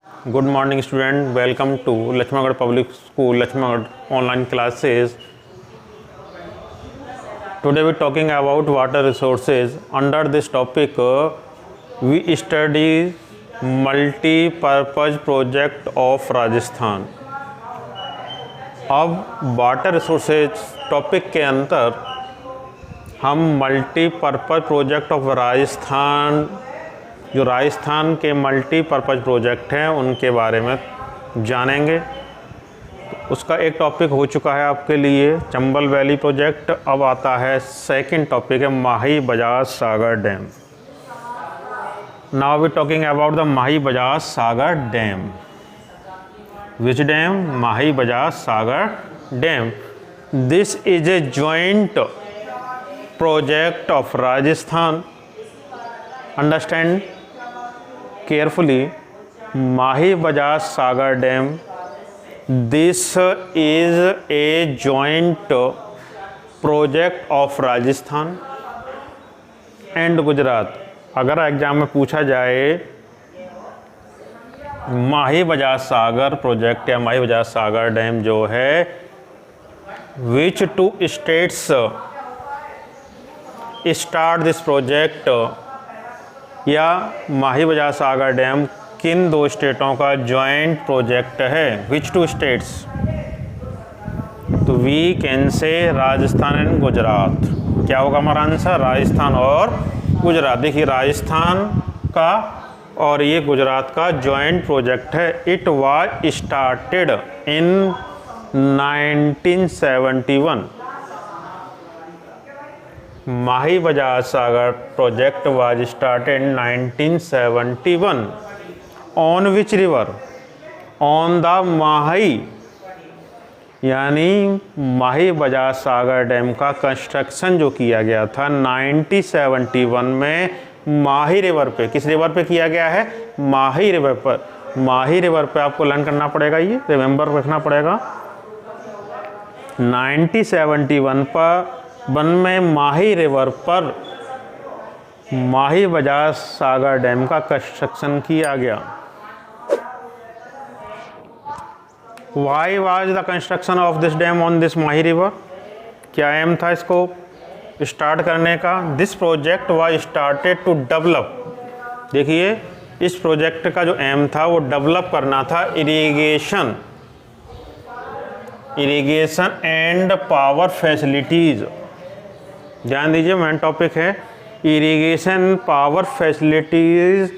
Good morning student, welcome to Lakshmanagarh Public School, Lakshmanagarh online classes. Today we are talking about water resources. Under this topic we study multi-purpose project of Rajasthan. अब water resources topic के अंदर हम multipurpose project of Rajasthan, जो राजस्थान के multipurpose project हैं उनके बारे में जानेंगे। उसका एक टॉपिक हो चुका है आपके लिए चंबल वैली प्रोजेक्ट। अब आता है सेकंड टॉपिक है Mahi Bajaj Sagar dam. Now we talking about the Mahi Bajaj Sagar dam. Which dam? Mahi Bajaj Sagar dam. This is a joint project of Rajasthan. Understand carefully. Mahi Bajaj Sagar Dam, this is a joint project of Rajasthan and Gujarat. अगर exam में पूछा जाए माही Bajaj Sagar project या Mahi Bajaj Sagar dam जो है which two states start this project, या Mahi Bajaj Sagar dam किन दो स्टेटों का जॉइंट प्रोजेक्ट है? Which two states? तो we can say Rajasthan and Gujarat. क्या होगा हमारा आंसर? राजस्थान और गुजरात। देखिए राजस्थान का और ये गुजरात का जॉइंट प्रोजेक्ट है। It was started in 1971। Mahi Bajaj Sagar project was started in 1971 on which river? On the Mahi, यानी माही बजाज सागर डैम का कंस्ट्रक्शन जो किया गया था 1971 में माही रिवर पे। किस रिवर पे किया गया है? माही रिवर पर। माही रिवर पे आपको लर्न करना पड़ेगा, ये रिमेंबर रखना पड़ेगा। 1971 पर वन में माही रिवर पर माही बजाज सागर डैम का कंस्ट्रक्शन किया गया। Why was the construction of this dam on this Mahi river? क्या एम था इसको स्टार्ट करने का? This project was started to develop. देखिए इस प्रोजेक्ट का जो एम था वो डेवलप करना था इरिगेशन एंड पावर फैसिलिटीज़। ध्यान दीजिए मेन टॉपिक है इरिगेशन पावर फैसिलिटीज़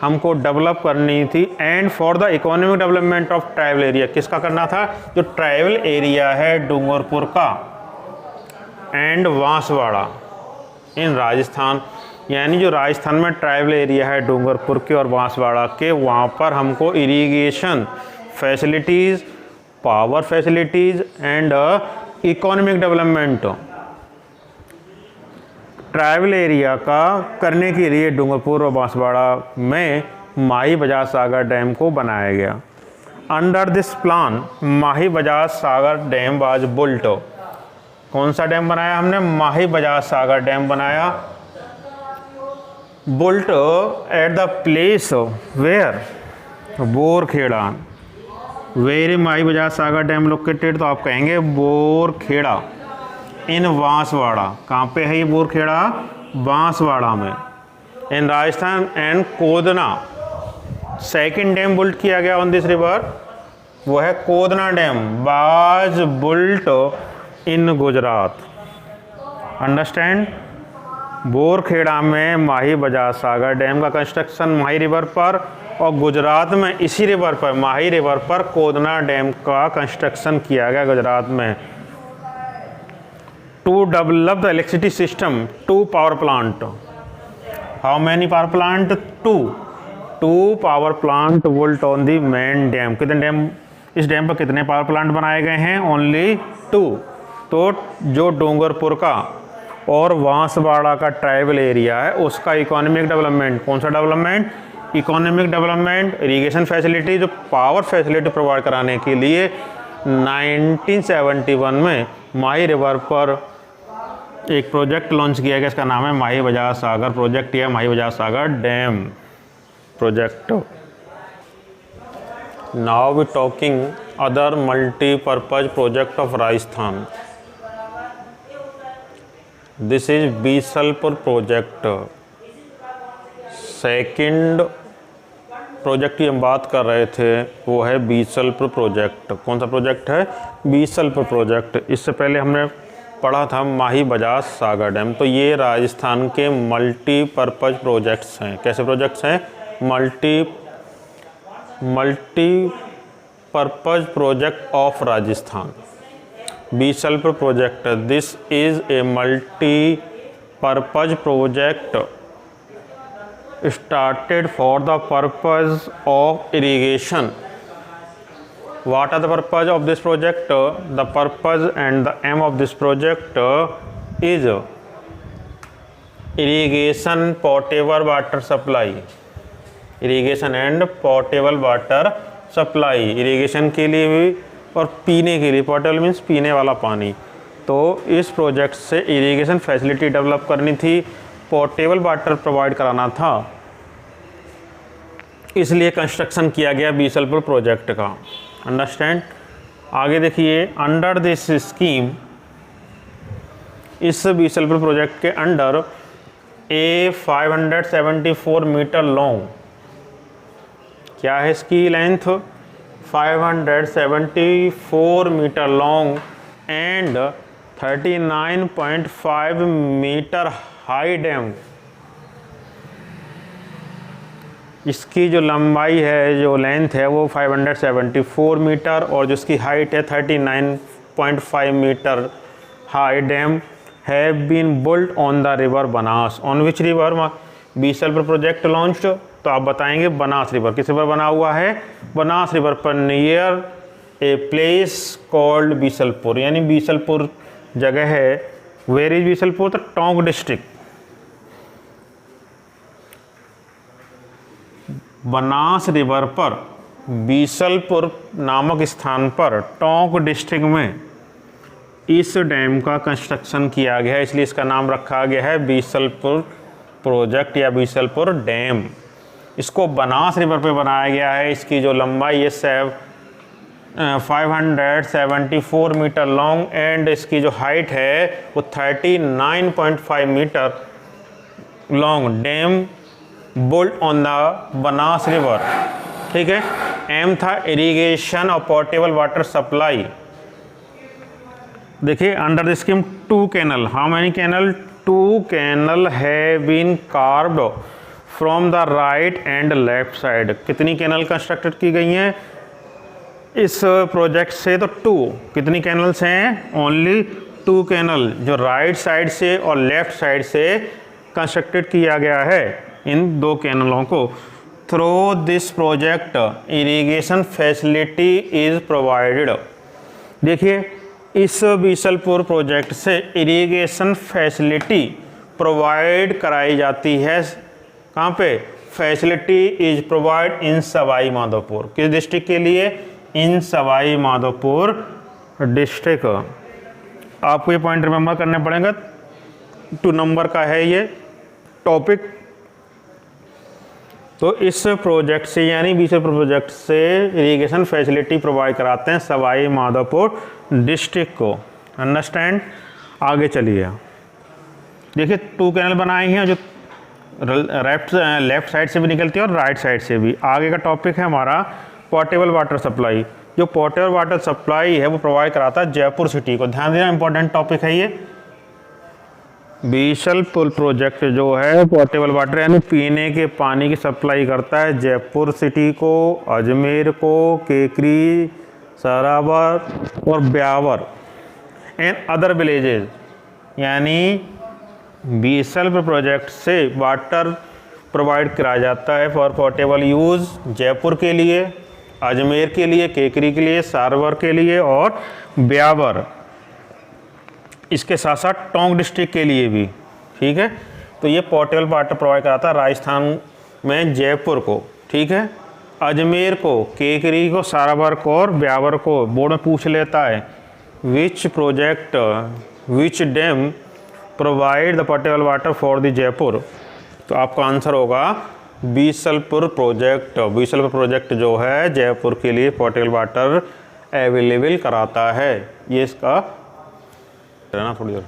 हमको डेवलप करनी थी and for the economic development of tribal area. किसका करना था? जो ट्राइबल एरिया है डूंगरपुर का एंड बांसवाड़ा इन राजस्थान, यानी जो राजस्थान में ट्राइबल एरिया है डूंगरपुर के और बांसवाड़ा के, वहाँ पर हमको irrigation facilities, power facilities and economic development tribal area का करने के लिए डूंगरपुर और बांसवाड़ा में माही बजाज सागर डैम को बनाया गया। Under this plan Mahi Bajaj Sagar dam was built. कौन सा डैम बनाया हमने? माही बजाज सागर डैम बनाया। Built at the place where? Borkheda. Where Mahi Bajaj Sagar dam located? तो आप कहेंगे बोरखेड़ा इन बांसवाड़ा। कहाँ पे है ये बोरखेड़ा? बांसवाड़ा में in Rajasthan and Kodna. Second dam built किया गया ऑन दिस रिवर वो है Kodna dam, was built in Gujarat. Understand? Borkheda में माही बजाज सागर डैम का कंस्ट्रक्शन माही रिवर पर, और गुजरात में इसी रिवर पर माही रिवर पर कोदना डैम का कंस्ट्रक्शन किया गया गुजरात में। To develop the electricity system, 2 power plant. How many power plant? 2 power plant built on the main dam. कितने डैम, इस डैम पर कितने पावर प्लांट बनाए गए हैं? Only 2। तो जो डूंगरपुर का और बांसवाड़ा का ट्राइबल एरिया है उसका इकोनॉमिक डेवलपमेंट, कौन सा development? Economic development, irrigation facility, जो पावर फैसिलिटी प्रोवाइड कराने के लिए 1971 में माही रिवर पर एक प्रोजेक्ट लॉन्च किया गया। इसका नाम है माही बजाज सागर प्रोजेक्ट या Mahi Bajaj Sagar dam project. Now we talking other multipurpose project of Rajasthan. This is Bisalpur project. Second project की हम बात कर रहे थे वो है बीसलपुर प्रोजेक्ट। कौन सा प्रोजेक्ट है? बीसलपुर प्रोजेक्ट। इससे पहले हमने पढ़ा था माही बजाज सागर डैम। तो ये राजस्थान के मल्टीपर्पज प्रोजेक्ट्स हैं। कैसे प्रोजेक्ट्स हैं? Multipurpose project of Rajasthan. Bisalpur project, this is A multipurpose project started for the purpose of irrigation. What are the purpose of this project? The purpose and the aim of this project is irrigation, potable water supply. Irrigation and potable water supply. irrigation के लिए भी और पीने के लिए, potable means पीने वाला पानी। तो इस प्रोजेक्ट से इरिगेशन फैसिलिटी डेवलप करनी थी, पोर्टेबल वाटर प्रोवाइड कराना था, इसलिए कंस्ट्रक्शन किया गया बीसलपुर प्रोजेक्ट का। अंडरस्टैंड? आगे देखिए, अंडर दिस स्कीम, इस बीसलपुर प्रोजेक्ट के अंडर ए 574 मीटर लॉन्ग, क्या है इसकी length? 574 meter long and 39.5 meter high dam. इसकी जो लंबाई है, जो लेंथ है वो 574 मीटर और जो इसकी हाइट है 39.5 meter high dam have been built on the river Banas. On which river? Bisalpur project launched, तो आप बताएंगे बनास रिवर। किस रिवर बना हुआ है? बनास रिवर पर, near a place called Bisalpur, यानी बीसलपुर जगह है। Where is Bisalpur? तो टोंक डिस्ट्रिक्ट। बनास रिवर पर, बीसलपुर नामक स्थान पर, टोंक डिस्ट्रिक्ट में इस डैम का कंस्ट्रक्शन किया गया है, इसलिए इसका नाम रखा गया है बीसलपुर प्रोजेक्ट या बीसलपुर डैम। इसको बनास रिवर पे बनाया गया है। इसकी जो लंबाई है 574 मीटर लॉन्ग एंड इसकी जो हाइट है वो 39.5 meter long. Dam built on the Banas river. ठीक है। एम था इरिगेशन और पोर्टेबल वाटर सप्लाई। देखिए, under the scheme 2 canal, how many canal? 2 canal have been carved from the right and left side. कितनी कैनल कंस्ट्रक्टेड की गई हैं इस प्रोजेक्ट से? तो 2। कितनी कैनल्स हैं? ओनली 2 कैनल, जो राइट साइड से और लेफ्ट साइड से कंस्ट्रक्टेड किया गया है इन 2 कैनलों को। Through this project irrigation facility is provided. देखिए, इस बीसलपुर प्रोजेक्ट से इरिगेशन फैसिलिटी प्रोवाइड कराई जाती है। कहाँ पे? Facility is provide in Sawai Madhopur. किस डिस्ट्रिक्ट के लिए? इन सवाई माधोपुर डिस्ट्रिक्ट। आपको ये पॉइंट रिमेंबर करने पड़ेगा, 2 नंबर का है ये टॉपिक। तो इस प्रोजेक्ट से, यानी बीसलपुर प्रोजेक्ट से इरिगेशन फैसिलिटी प्रोवाइड कराते हैं सवाई माधोपुर डिस्ट्रिक्ट को। अंडरस्टैंड? आगे चलिए, देखिए 2 कैनल बनाए हैं जो लेफ्ट साइड से भी निकलती है और राइट साइड से भी। आगे का टॉपिक है हमारा पोर्टेबल वाटर सप्लाई। जो पोर्टेबल वाटर सप्लाई है वो प्रोवाइड कराता है जयपुर सिटी को। ध्यान देना, इंपॉर्टेंट टॉपिक है ये। बीसलपुर प्रोजेक्ट जो है पोर्टेबल वाटर यानी पीने के पानी की सप्लाई करता है जयपुर सिटी को, अजमेर को, केकरी, सरावर और ब्यावर एंड अदर विलेजेस। यानी बीसलपुर प्रोजेक्ट से वाटर प्रोवाइड कराया जाता है फॉर पोर्टेबल यूज़ जयपुर के लिए, अजमेर के लिए, केकरी के लिए, सारवर के लिए और ब्यावर, इसके साथ साथ टोंक डिस्ट्रिक्ट के लिए भी। ठीक है। तो ये पोर्टेबल वाटर प्रोवाइड कराता है राजस्थान में जयपुर को। ठीक है। अजमेर को, केकरी को, सारावर को और ब्यावर को बोर्ड में पूछ लेता है which project, which dam provide the portable water for the Jaipur. तो आपका आंसर होगा बीसलपुर प्रोजेक्ट जो है जयपुर के लिए पोर्टेबल वाटर अवेलेबल कराता है। ये इसका ना थोड़ी देर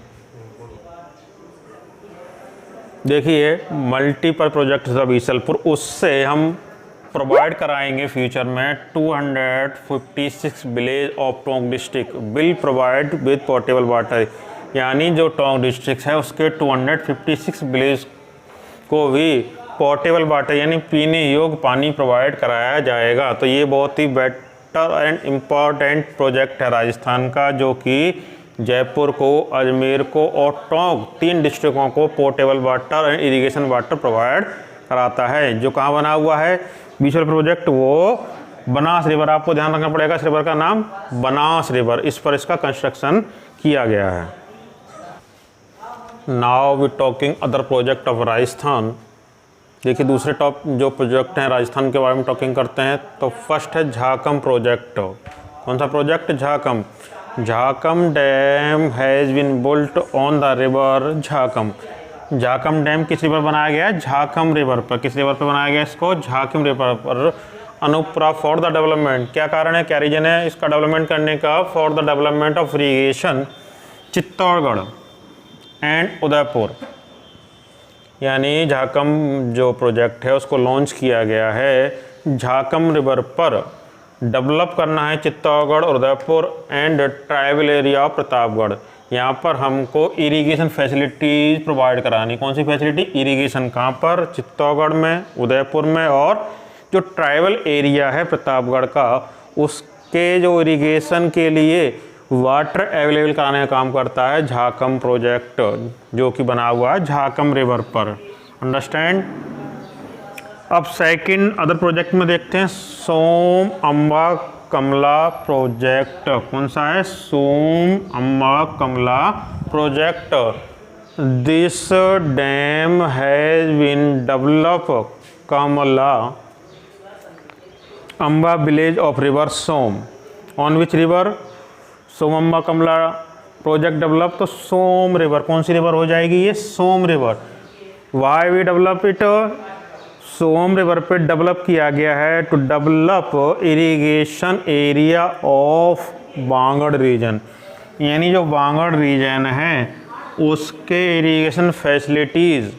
देखिए, मल्टीपल प्रोजेक्ट बीसलपुर, उससे हम प्रोवाइड कराएंगे फ्यूचर में 256 village of Tonk district will provide with portable water, यानी जो टोंक डिस्ट्रिक्ट है उसके 256 विलेज को भी पोर्टेबल वाटर यानी पीने योग्य पानी प्रोवाइड कराया जाएगा। तो ये बहुत ही बेटर एंड इम्पॉर्टेंट प्रोजेक्ट है राजस्थान का, जो कि जयपुर को, अजमेर को और टोंक 3 डिस्ट्रिक्टों को portable water and irrigation water provide कराता है। जो कहाँ बना हुआ है बीसलपुर प्रोजेक्ट, वो बनास रिवर, आपको ध्यान रखना पड़ेगा, इस रिवर का नाम बनास रिवर, इस पर इसका कंस्ट्रक्शन किया गया है। Now we talking other project of Rajasthan. देखिए दूसरे टॉप जो प्रोजेक्ट हैं राजस्थान के बारे में टॉकिंग करते हैं, तो फर्स्ट है झाकम प्रोजेक्ट। कौन सा project? Jhakam dam has been built on the river Jhakam. Jhakam dam किस रिवर बनाया गया है? झाकम रिवर पर। किस रिवर पर बनाया गया इसको? झाकम रिवर पर। अनुप्रा फॉर द डेवलपमेंट, क्या कारण है, क्या रीजन है इसका डेवलपमेंट करने का? For the development of irrigation Chittorgarh and Udaipur, यानी झाकम जो प्रोजेक्ट है उसको लॉन्च किया गया है झाकम रिवर पर डेवलप करना है चित्तौड़गढ़ और Udaipur and tribal area of Pratapgarh. यहाँ पर हमको इरिगेशन फैसिलिटीज़ प्रोवाइड करानी। कौन सी फैसिलिटी? इरिगेशन। कहाँ पर? चित्तौड़गढ़ में, उदयपुर में, और जो ट्राइबल एरिया है प्रतापगढ़ का उसके जो इरिगेशन के लिए वाटर अवेलेबल कराने का काम करता है झाकम प्रोजेक्ट, जो कि बना हुआ है झाकम रिवर पर। अंडरस्टैंड। अब सेकंड अदर प्रोजेक्ट में देखते हैं सोम अम्बा कमला प्रोजेक्ट। कौन सा है? Som Amba Kamla project. This dam has been develop Kamla Amba village of river Som. On which river? Som Amba Kamla project develop, तो सोम रिवर। कौन सी रिवर हो जाएगी ये? Som river. Why we develop it? Som river पे डेवलप किया गया है to develop irrigation area of Vagad region, यानी जो वागड़ रीजन है उसके इरिगेशन फैसिलिटीज़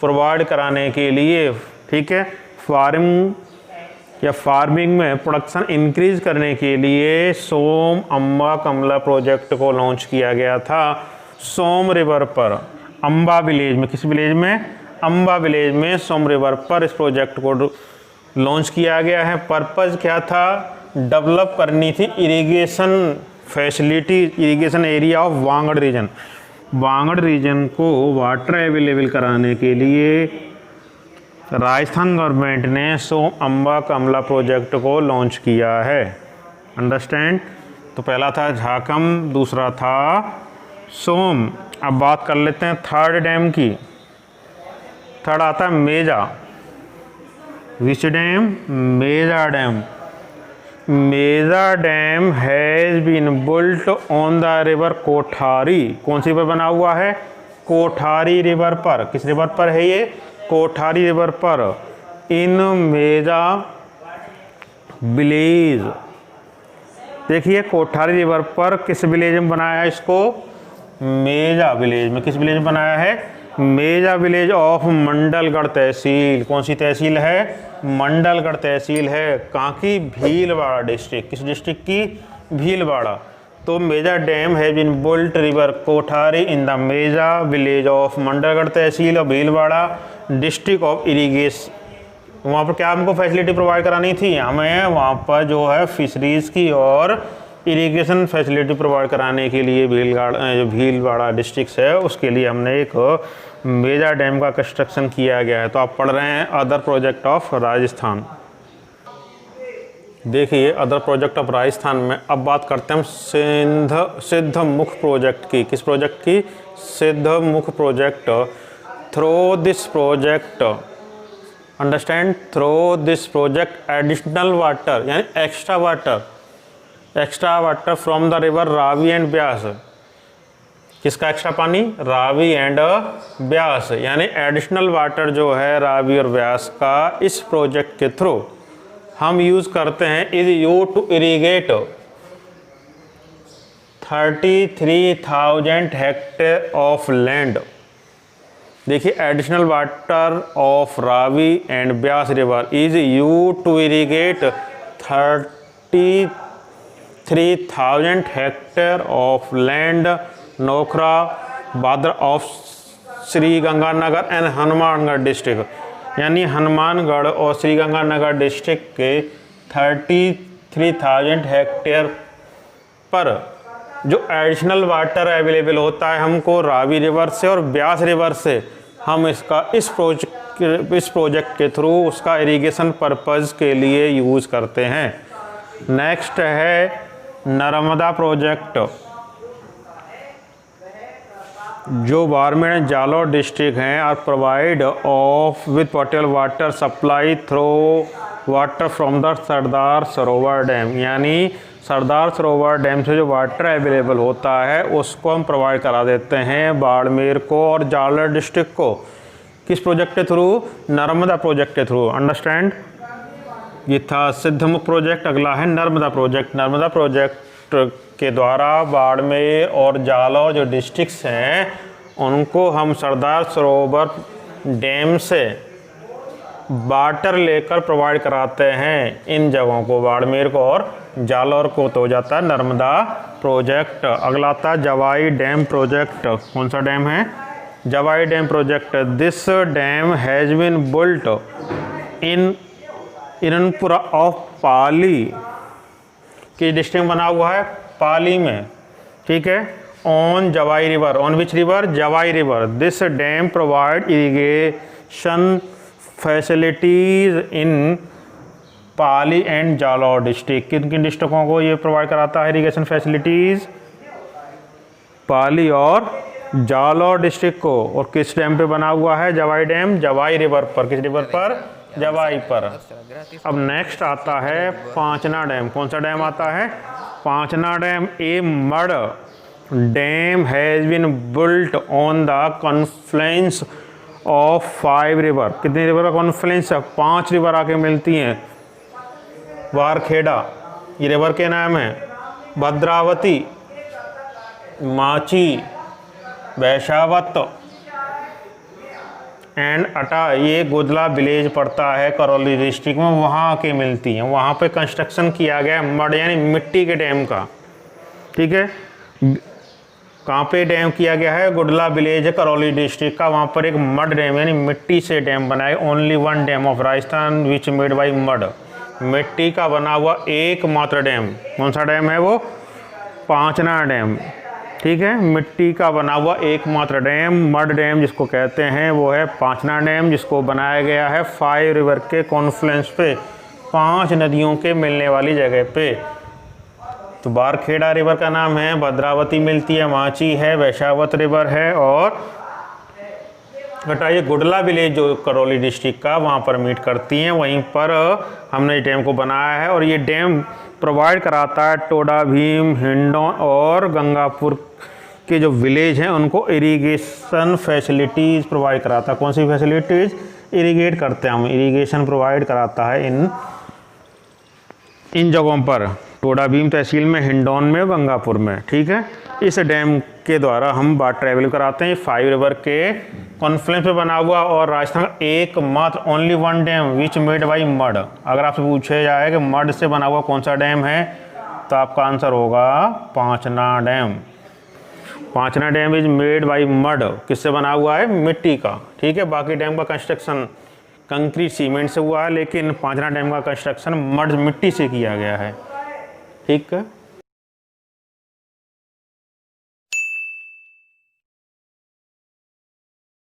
प्रोवाइड कराने के लिए, ठीक है, फार्मिंग में प्रोडक्शन इंक्रीज करने के लिए सोम अम्बा कमला प्रोजेक्ट को लॉन्च किया गया था सोम रिवर पर, अम्बा विलेज में। किस विलेज में? अम्बा विलेज में सोम रिवर पर इस प्रोजेक्ट को लॉन्च किया गया है। पर्पज़ क्या था? डेवलप करनी थी irrigation facility, irrigation area of Vagad region. Vagad region को वाटर अवेलेबल कराने के लिए राजस्थान गवर्नमेंट ने सोम अम्बा कमला प्रोजेक्ट को लॉन्च किया है। अंडरस्टैंड। तो पहला था झाकम, दूसरा था सोम। अब बात कर लेते हैं थर्ड डैम की। थर्ड आता है Meja. Which dam? Meja dam. Meja dam has been built on the river Kothari. कौन सी रिवर बना हुआ है? कोठारी रिवर पर। किस रिवर पर है ये? कोठारी रिवर पर। इन मेजा विलेज। देखिए कोठारी रिवर पर किस विलेज में बनाया है इसको? मेजा विलेज में। किस विलेज में बनाया है? मेजा विलेज ऑफ मंडलगढ़ तहसील। कौन सी तहसील है? मंडलगढ़ तहसील है। कहाँ की? भीलवाड़ा डिस्ट्रिक्ट। किस डिस्ट्रिक्ट की? भीलवाड़ा। तो Meja dam has been built river Kothari in the Meja village of Mandalgarh tehsil और भीलवाड़ा डिस्ट्रिक्ट ऑफ इरीगेशन। वहाँ पर क्या हमको फैसिलिटी प्रोवाइड करानी थी? हमें वहाँ पर जो है फिशरीज़ की और इरिगेशन फैसिलिटी प्रोवाइड कराने के लिए भीलवाड़ा डिस्ट्रिक्ट है, उसके लिए हमने एक मेजा डैम का कंस्ट्रक्शन किया गया है। तो आप पढ़ रहे हैं अदर प्रोजेक्ट ऑफ राजस्थान। देखिए अदर प्रोजेक्ट ऑफ राजस्थान में अब बात करते हैं हम सिद्धमुख प्रोजेक्ट की। किस प्रोजेक्ट की? Siddhmukh project. Through this project, understand, through this project additional water यानी extra water from the river Ravi and Beas किसका एक्स्ट्रा पानी? रावी एंड ब्यास, यानी एडिशनल वाटर जो है रावी और ब्यास का इस प्रोजेक्ट के थ्रू हम यूज़ करते हैं इज यू to irrigate 33,000 hectare of land. देखिए, additional water of Ravi and Beas river is यू to irrigate 33,000 hectare of land Nohar Bhadra of Shri Ganganagar and Hanumangarh district, यानी हनुमानगढ़ और श्री गंगानगर डिस्ट्रिक्ट के 33,000 हेक्टेयर पर जो एडिशनल वाटर अवेलेबल होता है हमको रावी रिवर से और ब्यास रिवर से, हम इसका इस प्रोजेक्ट के थ्रू उसका इरिगेशन पर्पज़ के लिए यूज़ करते हैं। नेक्स्ट है नर्मदा प्रोजेक्ट, जो बाड़मेर एंड जालौर डिस्ट्रिक्ट हैं are provide of with portable water supply through water from the Sardar Sarovar dam, यानी सरदार सरोवर डैम से जो वाटर अवेलेबल होता है उसको हम प्रोवाइड करा देते हैं बाड़मेर को और जालौर डिस्ट्रिक्ट को। किस प्रोजेक्ट के थ्रू? नर्मदा प्रोजेक्ट के थ्रू। अंडरस्टैंड? ये था सिद्धमुख प्रोजेक्ट, अगला है नर्मदा प्रोजेक्ट। नर्मदा प्रोजेक्ट के द्वारा बाड़मेर और जालौर जो डिस्ट्रिक्ट्स हैं उनको हम सरदार सरोवर डैम से वाटर लेकर प्रोवाइड कराते हैं इन जगहों को, बाड़मेर को और जालौर को, तो हो जाता है नर्मदा प्रोजेक्ट। अगला आता है जवाई डैम प्रोजेक्ट। कौन सा डैम है? Jawai dam project. This dam has been built in Erinpura of Pali, किस डिस्ट्रिक्ट में बना हुआ है? पाली में, ठीक है। On Jawai river, on which river? Jawai river. This dam provide irrigation facilities in Pali and Jalore district. किन किन डिस्ट्रिक्टों को ये प्रोवाइड कराता है इरिगेशन फैसिलिटीज़? पाली और जालौर डिस्ट्रिक्ट को। और किस डैम पे बना हुआ है जवाई डैम? जवाई रिवर पर। किस रिवर पर? जवाई पर। अब नेक्स्ट आता है पांचना डैम। कौन सा डैम आता है? Panchna dam. A mud dam has been built on the confluence of 5 river. कितनी रिवर का कॉन्फ्लुएंस है? 5 रिवर आके मिलती हैं वारखेड़ा, ये रिवर के नाम है। भद्रावती, माची, वैशावत एंड अटा, ये गुदला विलेज पड़ता है करौली डिस्ट्रिक्ट में, वहाँ आके मिलती हैं। वहाँ पे कंस्ट्रक्शन किया गया है मड यानी मिट्टी के डैम का, ठीक है। कहाँ पे डैम किया गया है? गुडला विलेज है करौली डिस्ट्रिक्ट का, वहाँ पर एक मड डैम यानी मिट्टी से डैम बनाया। Only one dam of Rajasthan which made by mud, मिट्टी का बना हुआ एकमात्र डैम। कौन सा डैम है वो? पांचना डैम, ठीक है। मिट्टी का बना हुआ एकमात्र डैम, मड डैम जिसको कहते हैं, वो है पांचना डैम, जिसको बनाया गया है 5 रिवर के कॉन्फ्लुएंस पे, 5 नदियों के मिलने वाली जगह पे। तो बारखेड़ा रिवर का नाम है, भद्रावती मिलती है, माची है, वैशावत रिवर है और ये गुडला विलेज जो करौली डिस्ट्रिक्ट का, वहाँ पर मीट करती हैं। वहीं पर हमने इस डैम को बनाया है और ये डैम प्रोवाइड कराता है टोडा भीम, हिंडौन और गंगापुर के जो विलेज हैं उनको इरिगेशन फैसिलिटीज़ प्रोवाइड कराता है। कौन सी फैसिलिटीज़? इरिगेट करते हैं हम, इरिगेशन प्रोवाइड कराता है इन जगहों पर, टोडा भीम तहसील में, हिंडौन में, गंगापुर में, ठीक है। इस डैम के द्वारा हम वाटर ट्रैवल कराते हैं। 5 रिवर के कॉन्फ्लुएंस पे बना हुआ और राजस्थान का एकमात्र only one dam which made by mud. अगर आपसे पूछे जाए कि मड से बना हुआ कौन सा डैम है, तो आपका आंसर होगा Panchna dam. Panchna dam is made by mud. किससे बना हुआ है? मिट्टी का, ठीक है। बाकी डैम का कंस्ट्रक्शन कंक्रीट सीमेंट से हुआ है, लेकिन पांचना डैम का कंस्ट्रक्शन मड मिट्टी से किया गया है, ठीक है।